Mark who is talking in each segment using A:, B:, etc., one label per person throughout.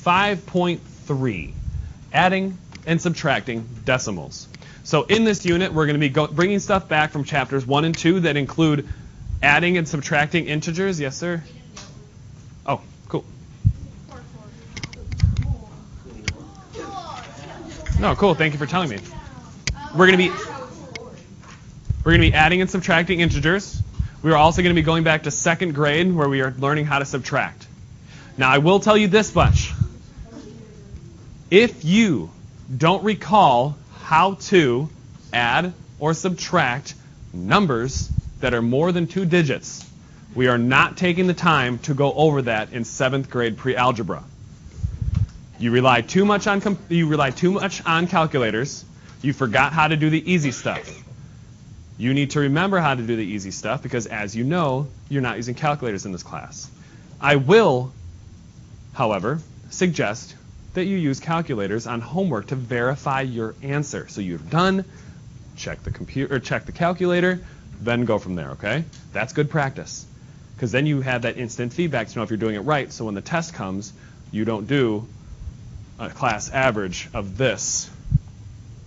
A: 5.3, adding and subtracting decimals. So in this unit, we're going to be bringing stuff back from chapters 1 and 2 that include adding and subtracting integers. Yes, sir? Oh, cool. No, cool. Thank you for telling me. We're going to be adding and subtracting integers. We are also going to be going back to 2nd grade where we are learning how to subtract. Now, I will tell you this much. If you don't recall how to add or subtract numbers that are more than 2 digits, we are not taking the time to go over that in 7th grade pre-algebra. You rely too much on calculators. You forgot how to do the easy stuff. You need to remember how to do the easy stuff because, as you know, you're not using calculators in this class. I will, however, suggest that you use calculators on homework to verify your answer. So you're done, check the computer, or check the calculator, then go from there, okay? That's good practice. Because then you have that instant feedback to know if you're doing it right, so when the test comes, you don't do a class average of this.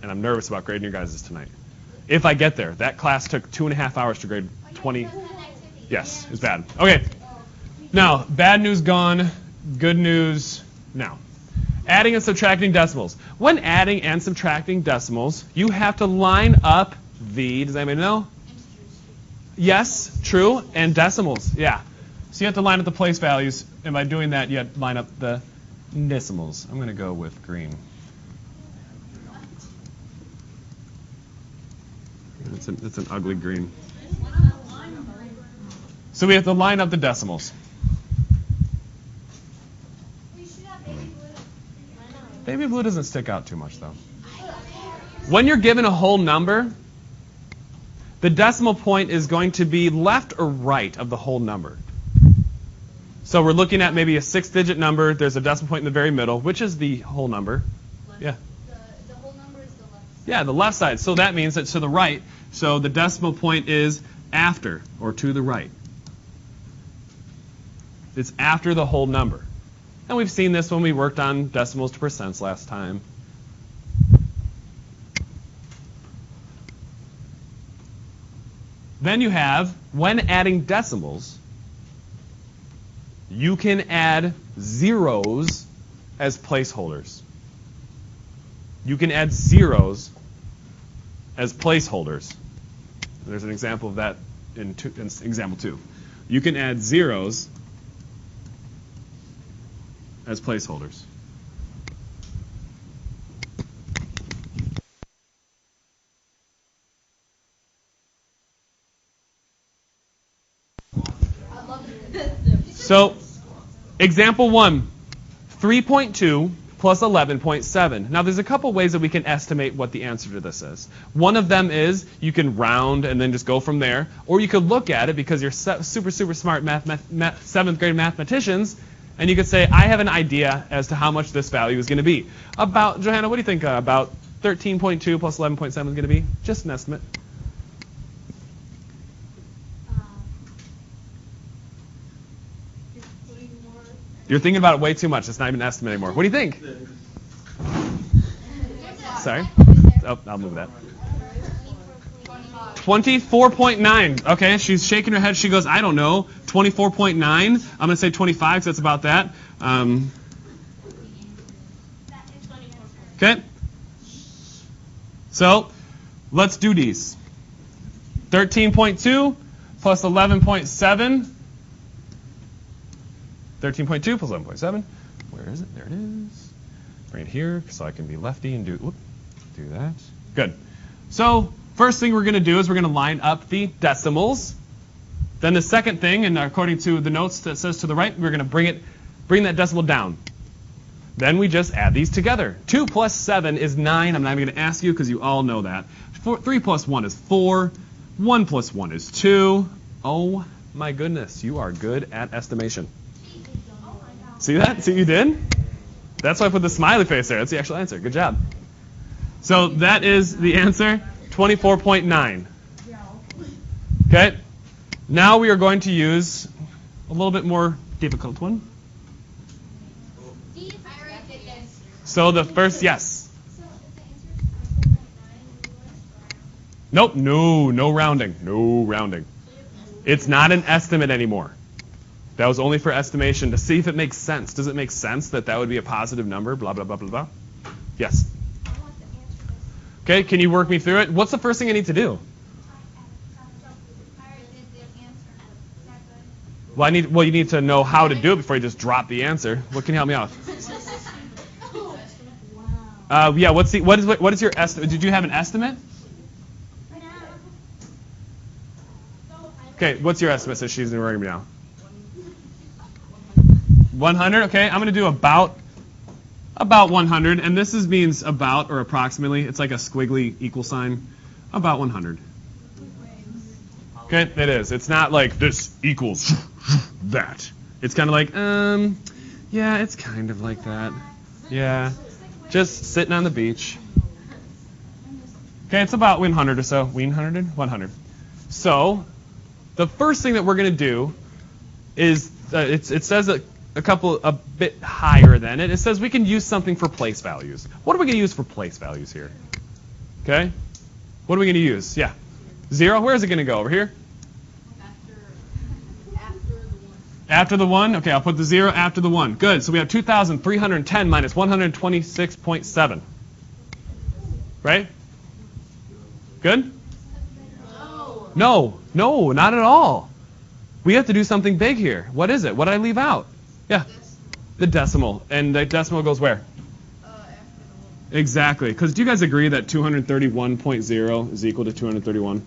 A: And I'm nervous about grading your guys' tonight. If I get there. That class took 2.5 hours to grade 20. Yes, it's bad. Okay. Now, bad news gone, good news now. Adding and subtracting decimals. When adding and subtracting decimals, you have to line up the, does anybody know? Yes, true, and decimals, yeah. So you have to line up the place values, and by doing that, you have to line up the decimals. I'm going to go with green. It's an ugly green. So we have to line up the decimals. Baby blue doesn't stick out too much, though. When you're given a whole number, the decimal point is going to be left or right of the whole number. So we're looking at maybe a 6-digit number. There's a decimal point in the very middle. Which is the whole number? Yeah.
B: The whole number is the left side.
A: Yeah, the left side. So that means that to the right. So the decimal point is after or to the right. It's after the whole number. And we've seen this when we worked on decimals to percents last time. Then you have, when adding decimals, you can add zeros as placeholders. You can add zeros as placeholders. There's an example of that in example 2. You can add zeros as placeholders. So, example 1, 3.2 plus 11.7. Now, there's a couple ways that we can estimate what the answer to this is. One of them is you can round and then just go from there, or you could look at it because you're super smart 7th grade mathematicians, and you could say, I have an idea as to how much this value is going to be. About, Johanna, what do you think about 13.2 plus 11.7 is going to be? Just an estimate. You're thinking about it way too much. It's not even an estimate anymore. What do you think? Sorry? Oh, I'll move that. 24.9. Okay, she's shaking her head. She goes, I don't know. 24.9. I'm going to say 25 because that's about that. Okay. So, let's do these. 13.2 plus 11.7. 13.2 plus 11.7. Where is it? There it is. Bring it here so I can be lefty and do that. Good. So first thing we're going to do is we're going to line up the decimals. Then the second thing, and according to the notes that says to the right, we're going to bring that decimal down. Then we just add these together. 2 plus 7 is 9. I'm not even going to ask you because you all know that. 3 plus 1 is 4. 1 plus 1 is 2. Oh my goodness, you are good at estimation. See that? See what you did? That's why I put the smiley face there. That's the actual answer. Good job. So that is the answer, 24.9. Okay. Now we are going to use a little bit more difficult one. So the first, yes.
B: So if the answer is 5.9, we want to
A: Nope, no rounding. No rounding. It's not an estimate anymore. That was only for estimation to see if it makes sense. Does it make sense that that would be a positive number? Blah, blah, blah, blah, blah. Yes.
B: I want the answer.
A: Okay, can you work me through it? What's the first thing I need to do?
B: I already did the answer. Is that good?
A: Well, you need to know how to do it before you just drop the answer. What can you help me out? Yeah, what is your estimate? Did you have an estimate? Okay, what's your estimate? So she's writing me down. 100. Okay, I'm going to do about 100, and this means about or approximately. It's like a squiggly equal sign. About 100. Okay, it is. It's not like this equals that. It's kind of like, yeah, it's kind of like that. Yeah, just sitting on the beach. Okay, it's about 100 or so. 100. So the first thing that we're going to do is it says a bit higher than it. It says we can use something for place values. What are we going to use for place values here? Okay, what are we going to use? Yeah, 0. Where is it going to go? Over here? After the 1? Okay, I'll put the 0 after the 1. Good. So we have 2,310 minus 126.7. Right? Good? No, not at all. We have to do something big here. What is it? What did I leave out? Yeah. The decimal. And the decimal goes where? Exactly. Because do you guys agree that 231.0 is equal to 231?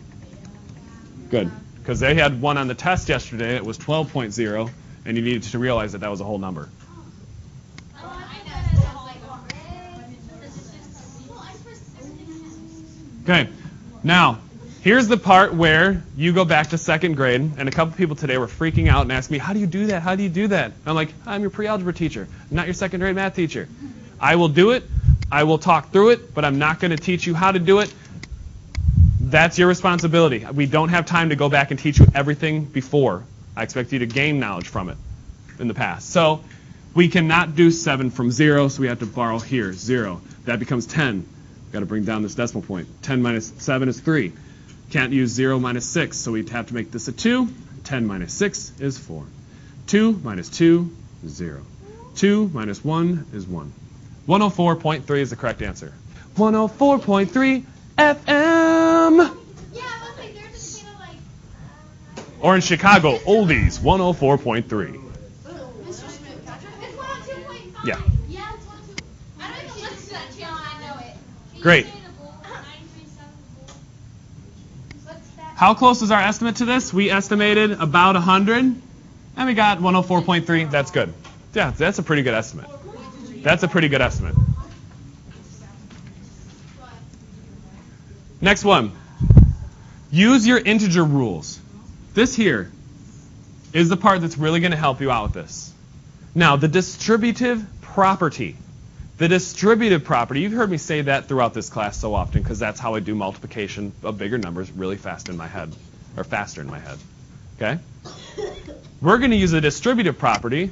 A: Good. Because they had one on the test yesterday. It was 12.0, and you needed to realize that that was a whole number. Okay. Now, here's the part where you go back to second grade, and a couple people today were freaking out and asking me, how do you do that? How do you do that? And I'm like, I'm your pre-algebra teacher, not your second grade math teacher. I will do it. I will talk through it, but I'm not going to teach you how to do it. That's your responsibility. We don't have time to go back and teach you everything before. I expect you to gain knowledge from it in the past. So we cannot do 7 from 0, so we have to borrow here, 0. That becomes 10. We've got to bring down this decimal point. 10 minus 7 is 3. Can't use 0 minus 6, so we'd have to make this a 2. 10 minus 6 is 4. 2 minus 2 is 0. 2 minus 1 is 1. 104.3 is the correct answer. 104.3 FM.
B: Yeah, I was like, there's a like.
A: Or in Chicago, oldies, 104.3.
B: Mr. Smith, Patrick. It's 102.5.
A: Yeah.
B: Yeah, it's 102. I don't even listen to that channel. I know it.
A: Great.
B: What's that?
A: How close is our estimate to this? We estimated about 100, and we got 104.3. That's good. Yeah, that's a pretty good estimate. That's a pretty good estimate. Next one. Use your integer rules. This here is the part that's really going to help you out with this. Now, the distributive property. The distributive property, you've heard me say that throughout this class so often because that's how I do multiplication of bigger numbers really fast in my head, or faster in my head. Okay? We're going to use the distributive property,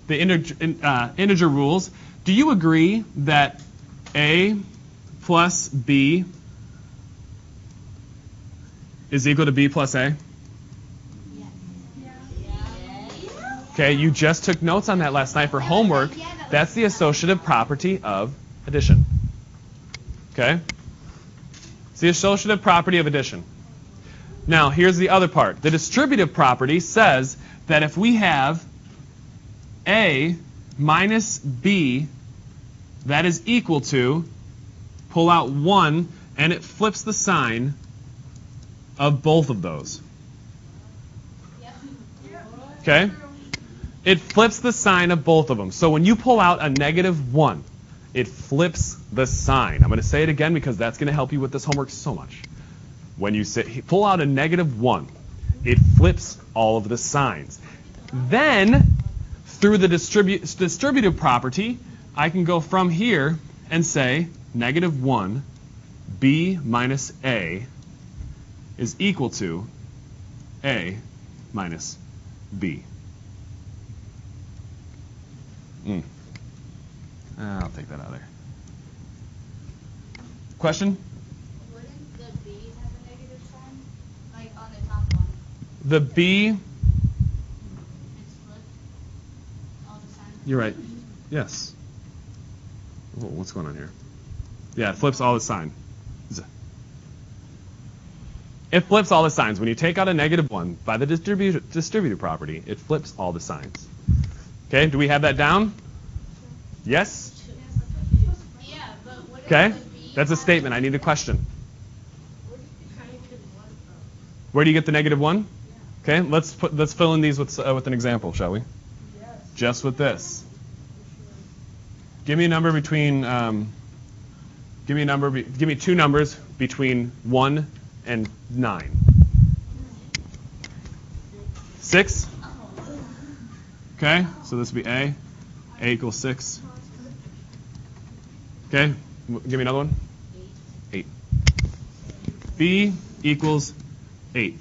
A: the integer rules. Do you agree that A plus B is equal to B plus A? Okay, you just took notes on that last night for homework. That's the associative property of addition. Okay? It's the associative property of addition. Now, here's the other part. The distributive property says that if we have A minus B, that is equal to, pull out 1, and it flips the sign of both of those. Okay? It flips the sign of both of them. So when you pull out a negative 1, it flips the sign. I'm going to say it again because that's going to help you with this homework so much. When you pull out a negative 1, it flips all of the signs. Then, through the distributive property, I can go from here and say negative 1, B minus A is equal to A minus B. I'll take that out of there. Question?
B: Wouldn't the B have a negative sign? Like on the top one?
A: The B,
B: It's flipped. All the signs.
A: you're right. Yes. Whoa, what's going on here? Yeah, it flips all the sign. It flips all the signs. When you take out a -1 by the distributive property, it flips all the signs. Okay, do we have that down? Yes?
B: Yeah, but what if
A: Okay,
B: the B
A: that's a
B: has-
A: statement. I need a question. Where do you get the -1? Okay, let's fill in these with an example, shall we? Just with this. Give me a number between. Give me two numbers between 1 and 9. 6. Okay, so this would be A. A equals 6. Okay, give me another one. 8. B equals 8.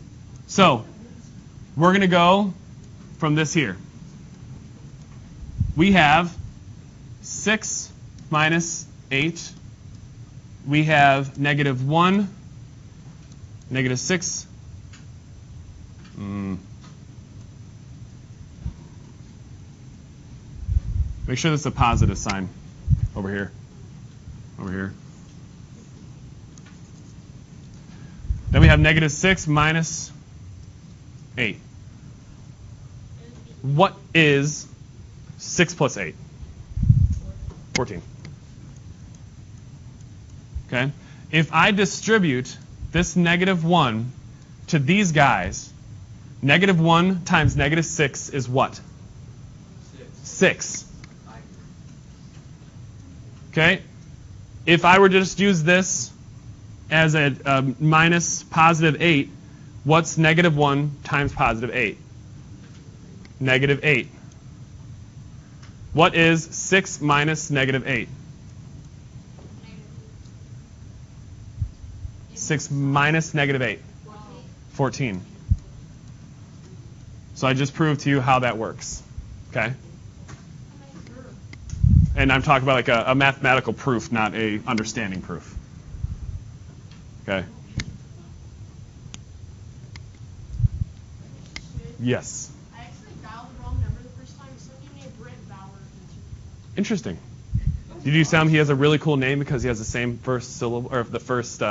A: So we're going to go from this here. We have 6 minus 8. We have -1, -6. Make sure that's a positive sign over here. Over here. Then we have -6 minus 8. What is 6 plus 8? 14. Okay? If I distribute this -1 to these guys, -1 times -6 is what? 6. Okay? If I were to just use this as a minus +8, what's -1 times +8? -8. What is 6 minus -8? 6 minus -8. 14. So I just proved to you how that works. Okay? And I'm talking about like a mathematical proof, not a understanding proof. Okay? Yes.
C: I actually dialed the wrong number the first time. So give me a Brent Bauer.
A: Interesting. Did you tell him he has a really cool name because he has the same first syllable or the first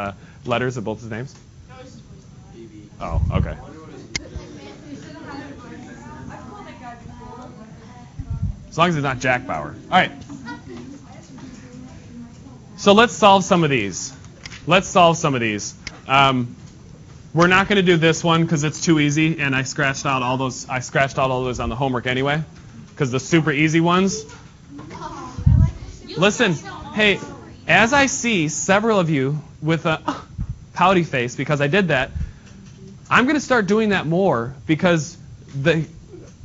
A: letters of both his names?
C: No, it's just voice.
A: Oh, okay. As long as it's not Jack Bauer. All right. So let's solve some of these. We're not going to do this one because it's too easy, and I scratched out all those. I scratched out all those on the homework anyway, because the super easy ones. Listen, hey, as I see several of you with a pouty face because I did that, I'm going to start doing that more because the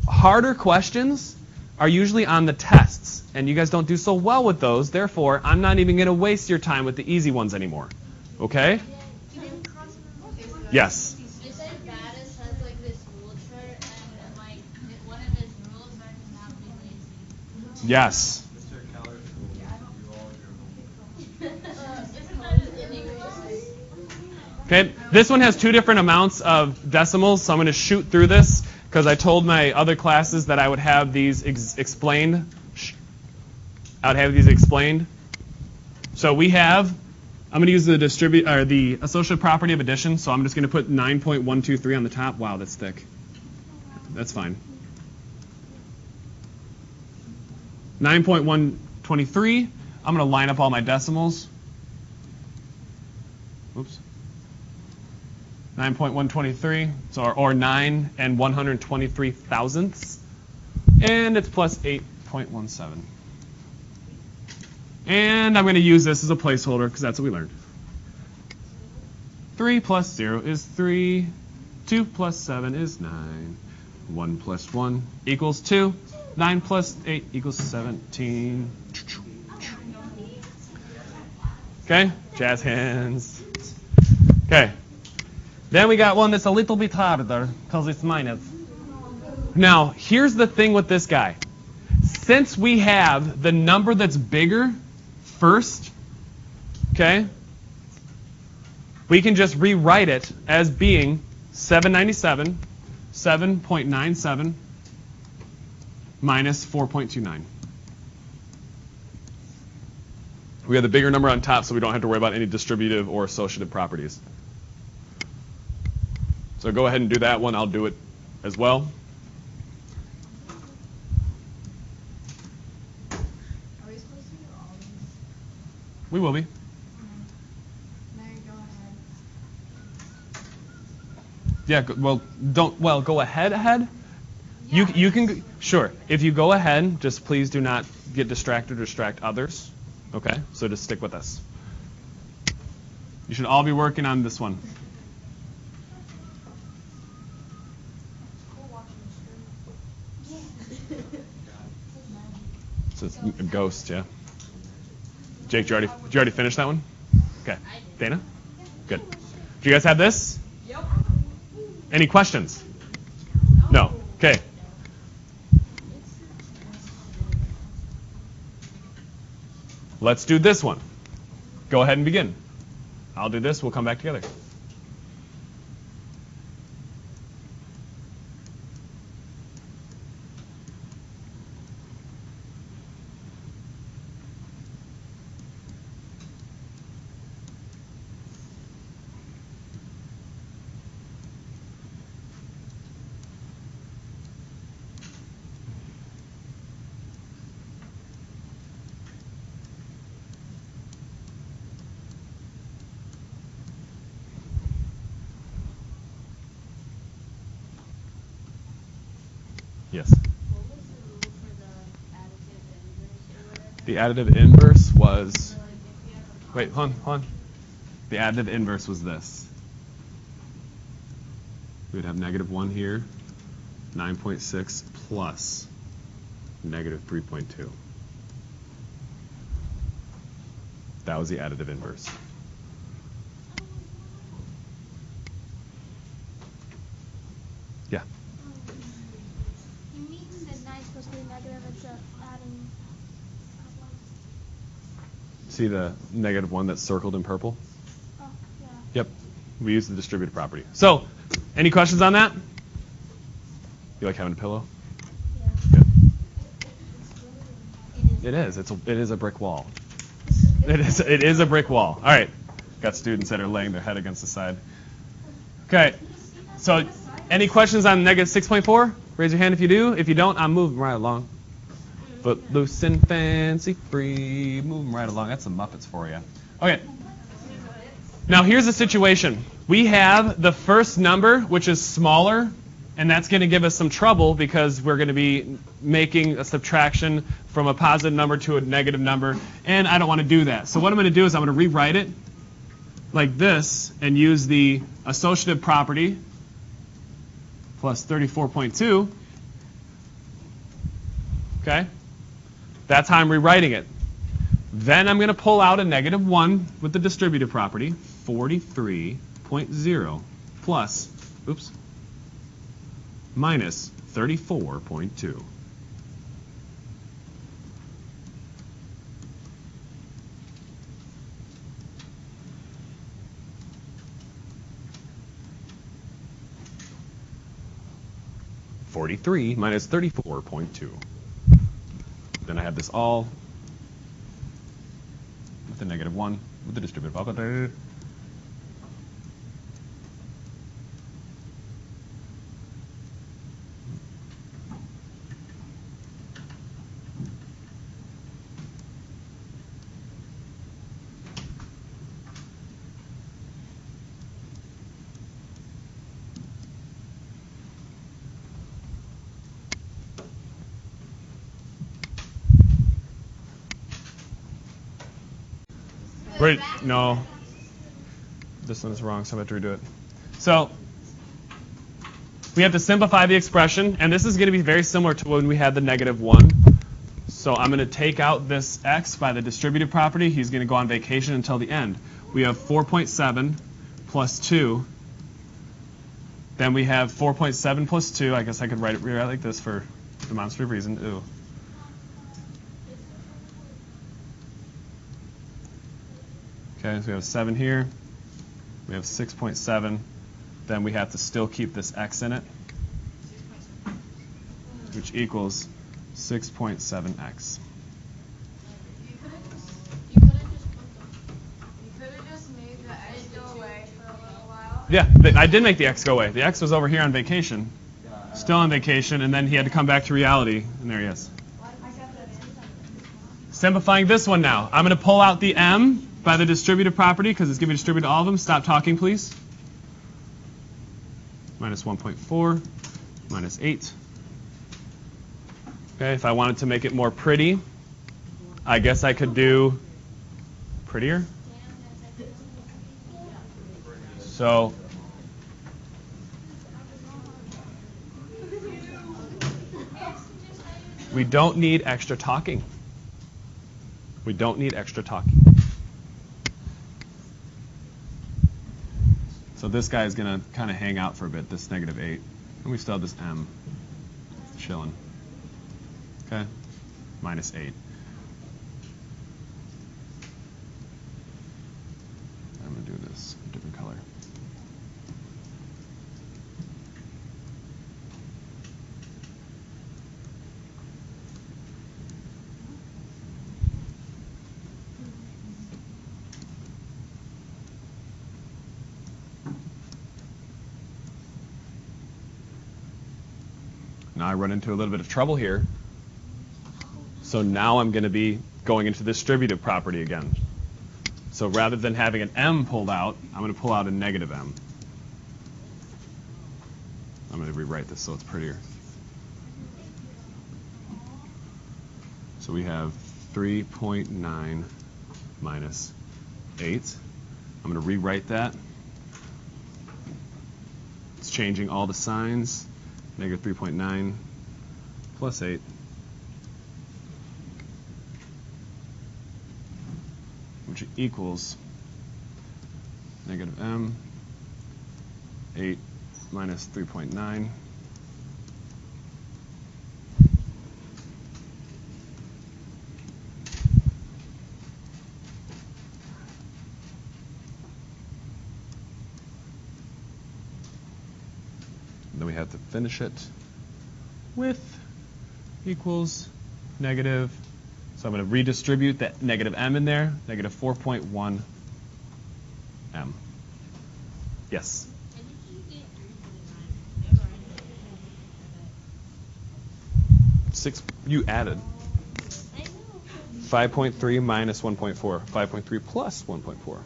A: harder questions are usually on the tests, and you guys don't do so well with those. Therefore, I'm not even going to waste your time with the easy ones anymore. Okay? Yes.
B: You said Gaddis has like this rule chart, and like one of his rules are to not be lazy.
A: Yes.
D: Mr. Keller will do all your homework.
B: Isn't that in English?
A: Okay. This one has two different amounts of decimals, so I'm going to shoot through this because I told my other classes that I would have these explained. I would have these explained. So we have. I'm going to use the associative property of addition, so I'm just going to put 9.123 on the top. Wow, that's thick. That's fine. 9.123. I'm going to line up all my decimals. Oops. 9.123, so or 9 and 123 thousandths, and it's plus 8.17. And I'm going to use this as a placeholder because that's what we learned. 3 plus 0 is 3. 2 plus 7 is 9. 1 plus 1 equals 2. 9 plus 8 equals 17. Okay, jazz hands. Okay. Then we got one that's a little bit harder because it's minus. Now, here's the thing with this guy. since we have the number that's bigger first, okay, we can just rewrite it as being 797, 7.97 minus 4.29. We have the bigger number on top, so we don't have to worry about any distributive or associative properties. So go ahead and do that one. I'll do it as well.
C: Are we supposed to do all these?
A: We will be.
C: No, go ahead.
A: Yeah, go ahead. You can, sure. If you go ahead, just please do not get distracted or distract others. Okay, so just stick with us. You should all be working on this one.
C: Cool watching the stream.
A: So it's a ghost, yeah. Jake, did you already finish that one? Okay. Dana? Good. Do you guys have this?
C: Yep.
A: Any questions? No. Okay. Let's do this one. Go ahead and begin. I'll do this. We'll come back together. Yes.
B: What was the rule for the additive inverse or whatever?
A: The additive inverse was,
B: So, like, if you have a
A: wait, hold on. The additive inverse was this. We would have -1 here, 9.6 plus -3.2. That was the additive inverse. Yeah.
E: You mean that 9 is supposed to be negative, it's adding.
A: See the -1 that's circled in purple?
E: Oh, yeah.
A: Yep. We use the distributive property. So, any questions on that? You like having a pillow?
E: Yeah.
A: It is. It is a brick wall. It is a brick wall. All right. Got students that are laying their head against the side. Okay. So, any questions on -6.4? Raise your hand if you do. If you don't, I'm moving right along. Footloose and fancy free, moving right along. That's the Muppets for you. Okay. Now here's the situation. We have the first number, which is smaller, and that's going to give us some trouble because we're going to be making a subtraction from a positive number to a negative number, and I don't want to do that. So what I'm going to do is I'm going to rewrite it like this and use the associative property plus 34.2. Okay? That's how I'm rewriting it. Then I'm going to pull out a -1 with the distributive property, 43.0 plus, minus 34.2. (43 minus 34.2). Then I have this all with the -1 with the distributive property. Wait, no. This one is wrong, so I'm going to redo it. So we have to simplify the expression, and this is going to be very similar to when we had the -1. So I'm going to take out this x by the distributive property. He's going to go on vacation until the end. We have 4.7 plus 2. Then we have 4.7 plus 2. I guess I could rewrite it like this for demonstrative reason. Ooh. Okay, so we have 7 here. We have 6.7. Then we have to still keep this x in it, which equals 6.7x.
C: You could have just made the x go away for a little while.
A: Yeah, I did make the x go away. The x was over here on vacation, still on vacation, and then he had to come back to reality, and there he is. Simplifying this one now. I'm going to pull out the m by the distributive property because it's going to be distributed to all of them. Stop talking, please. Minus 1.4, minus 8. Okay, if I wanted to make it more pretty, I guess I could do prettier. So we don't need extra talking. We don't need extra talking. So this guy is going to kind of hang out for a bit, this negative 8. And we still have this m chilling. Okay? Minus 8. I'm going to do this a different color. Now I run into a little bit of trouble here. So now I'm going to be going into the distributive property again. So rather than having an m pulled out, I'm going to pull out a negative m. I'm going to rewrite this so it's prettier. So we have 3.9 minus 8. I'm going to rewrite that. It's changing all the signs. Negative 3.9 plus 8. Which equals negative m, 8 minus 3.9. Then we have to finish it with equals negative. So I'm going to redistribute that negative m in there, negative 4.1 m. Yes?
B: And did you get
A: 6, you added.
B: I know.
A: 5.3 minus 1.4. 5.3 plus 1.4.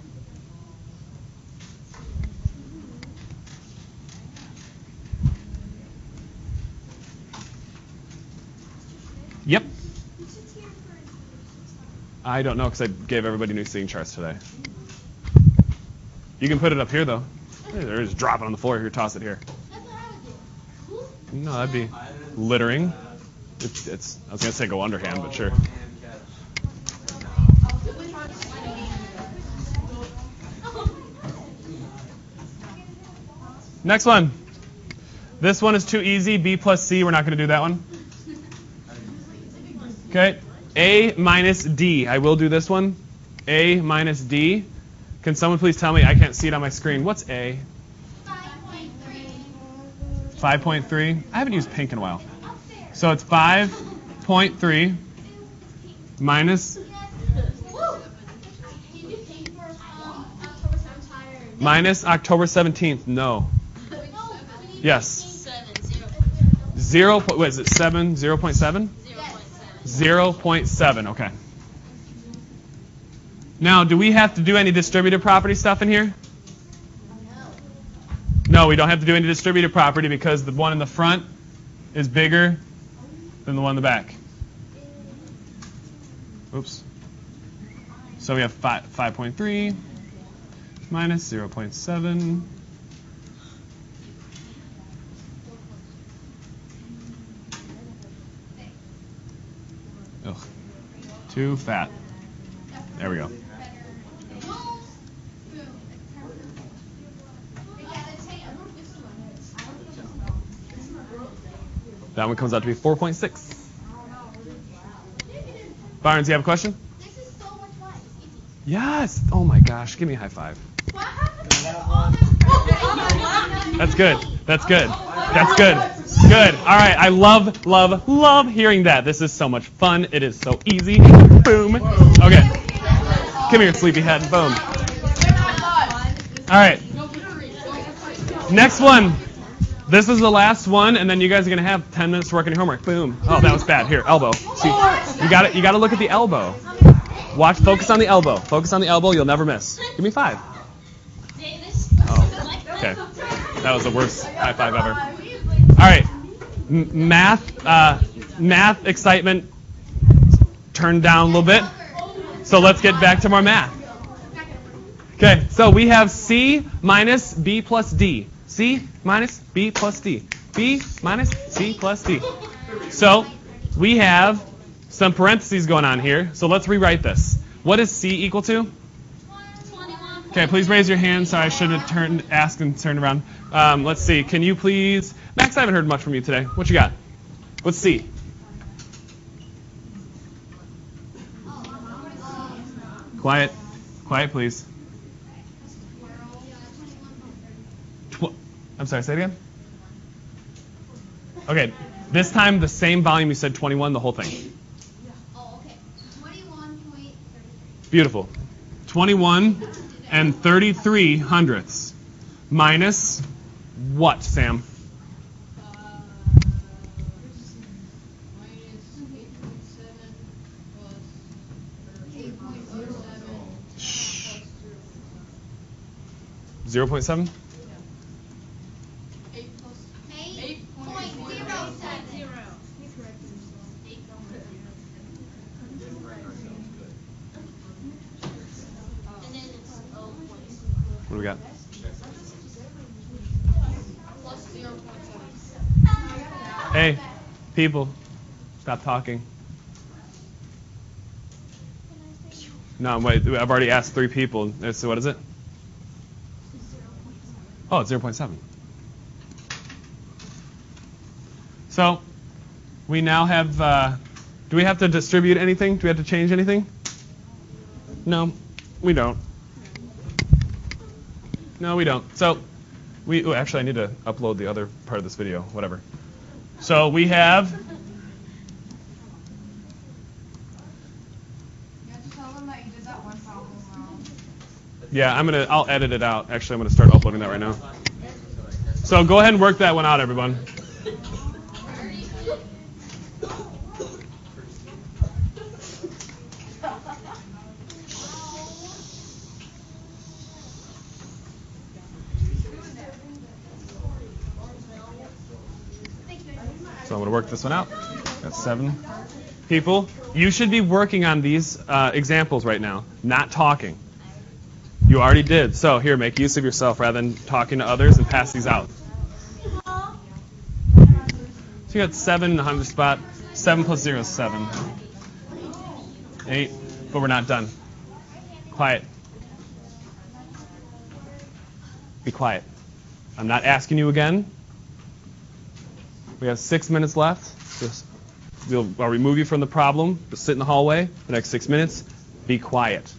A: Yep. I don't know because I gave everybody new seating charts today. You can put it up here though. Or just drop it on the floor here, toss it here.
B: That's what I would do.
A: No, that'd be littering. It's I was gonna say go underhand, but sure. Next one. This one is too easy. B plus C. We're not going to do that one. Okay. A minus D. I will do this one. A minus D. Can someone please tell me? I can't see it on my screen. What's A?
B: 5.3.
A: 5.3. I haven't used pink in a while. So it's 5.3 minus October 17th. No. Yes. 0. What is it? 7. 0.7. 0.7. Okay. Now, do we have to do any distributive property stuff in here? No, we don't have to do any distributive property because the one in the front is bigger than the one in the back. Oops. So we have 5.3 minus 0.7. Ugh. Too fat. There we go. That one comes out to be 4.6. Barnes, you have a question?
B: This is so much fun. It's easy.
A: Yes. Oh my gosh. Give me a high five.
C: What happened to all this practice?
A: That's good. That's good. That's good. Good. All right. I love hearing that. This is so much fun. It is so easy. Boom. Okay. Come here, sleepyhead. Boom. All right. Next one. This is the last one, and then you guys are gonna have 10 minutes to work on your homework. Boom. Oh, that was bad. Here, elbow. See, you got it. You got to look at the elbow. Watch. Focus on the elbow. Focus on the elbow. You'll never miss. Give me 5. Oh. Okay. That was the worst high five ever. All right. Math excitement turned down a little bit. So let's get back to more math. Okay. So we have C minus B plus D. C minus B plus D. B minus C plus D. So we have some parentheses going on here. So let's rewrite this. What is C equal to?
B: 21.
A: Okay, please raise your hand. Sorry, I should have asked and turned around. Let's see. Can you please... Max, I haven't heard much from you today. What you got? What's C? Quiet. Quiet, please. I'm sorry, say it again? Okay, this time the same volume you said 21, the whole thing.
B: Oh, okay. 21.33.
A: Beautiful. 21 and 33 hundredths minus what, Sam?
B: Minus 8.7 plus 8.07 plus
A: 0.7?
B: 8.07.
A: What do we got?
B: Plus 0.7.
A: Hey, people, stop talking. No, wait, I've already asked 3 people. So what is it? Oh, it's 0.7. So we now have, do we have to distribute anything? Do we have to change anything? No, we don't. No, we don't. So actually I need to upload the other part of this video, whatever. So we have,
C: You have to tell them that you did that one problem wrong.
A: yeah, I'll edit it out. Actually, I'm going to start uploading that right now. So go ahead and work that one out, everyone. So I'm going to work this one out. That's 7 people. You should be working on these examples right now, not talking. You already did. So here, make use of yourself rather than talking to others and pass these out. So you got 7 in the 100 spot. 7 plus 0 is 7. 8, but we're not done. Quiet. Be quiet. I'm not asking you again. We have 6 minutes left. I'll remove you from the problem. Just sit in the hallway for the next 6 minutes. Be quiet.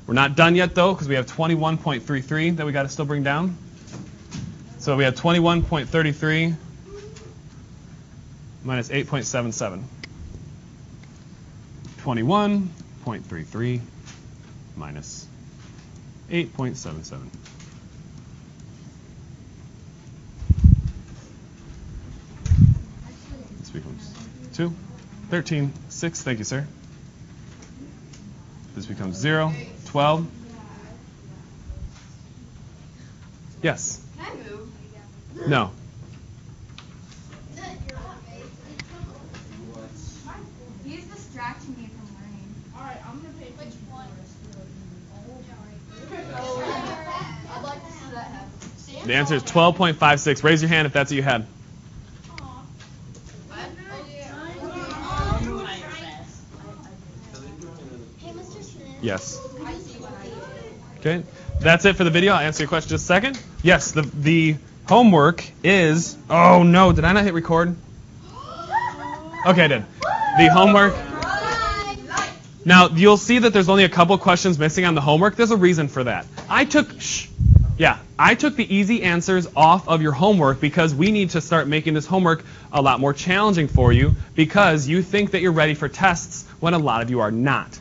A: We're not done yet, though, because we have 21.33 that we got to still bring down. So we have 21.33 minus 8.77. 21.33 minus 8.77. This becomes 2, 13, 6. Thank you, sir. This becomes 0, 12. Yes.
C: Can I move?
A: No.
C: He's distracting me from learning.
B: Alright, I'm gonna pick which one. I'd like to see that happen.
A: The answer is 12.56. Raise your hand if that's what you had.
E: Hey, Mr. Smith.
A: Yes. Okay. That's it for the video. I'll answer your question in just a second. Yes, the homework is... Oh, no. Did I not hit record? Okay, I did. The homework... Now, you'll see that there's only a couple questions missing on the homework. There's a reason for that. I took the easy answers off of your homework because we need to start making this homework a lot more challenging for you because you think that you're ready for tests when a lot of you are not.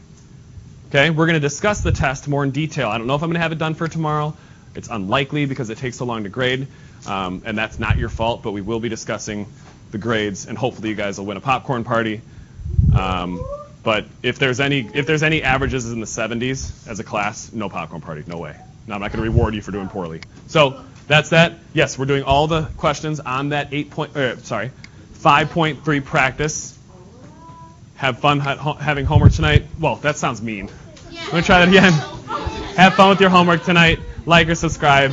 A: Okay, we're going to discuss the test more in detail. I don't know if I'm going to have it done for tomorrow. It's unlikely because it takes so long to grade, and that's not your fault, but we will be discussing the grades, and hopefully you guys will win a popcorn party. But if there's any averages in the 70s as a class, no popcorn party, no way. No, I'm not going to reward you for doing poorly. So that's that. Yes, we're doing all the questions on that 5.3 practice. Have fun having homework tonight. Well, that sounds mean. Let me try that again. Have fun with your homework tonight. Like or subscribe.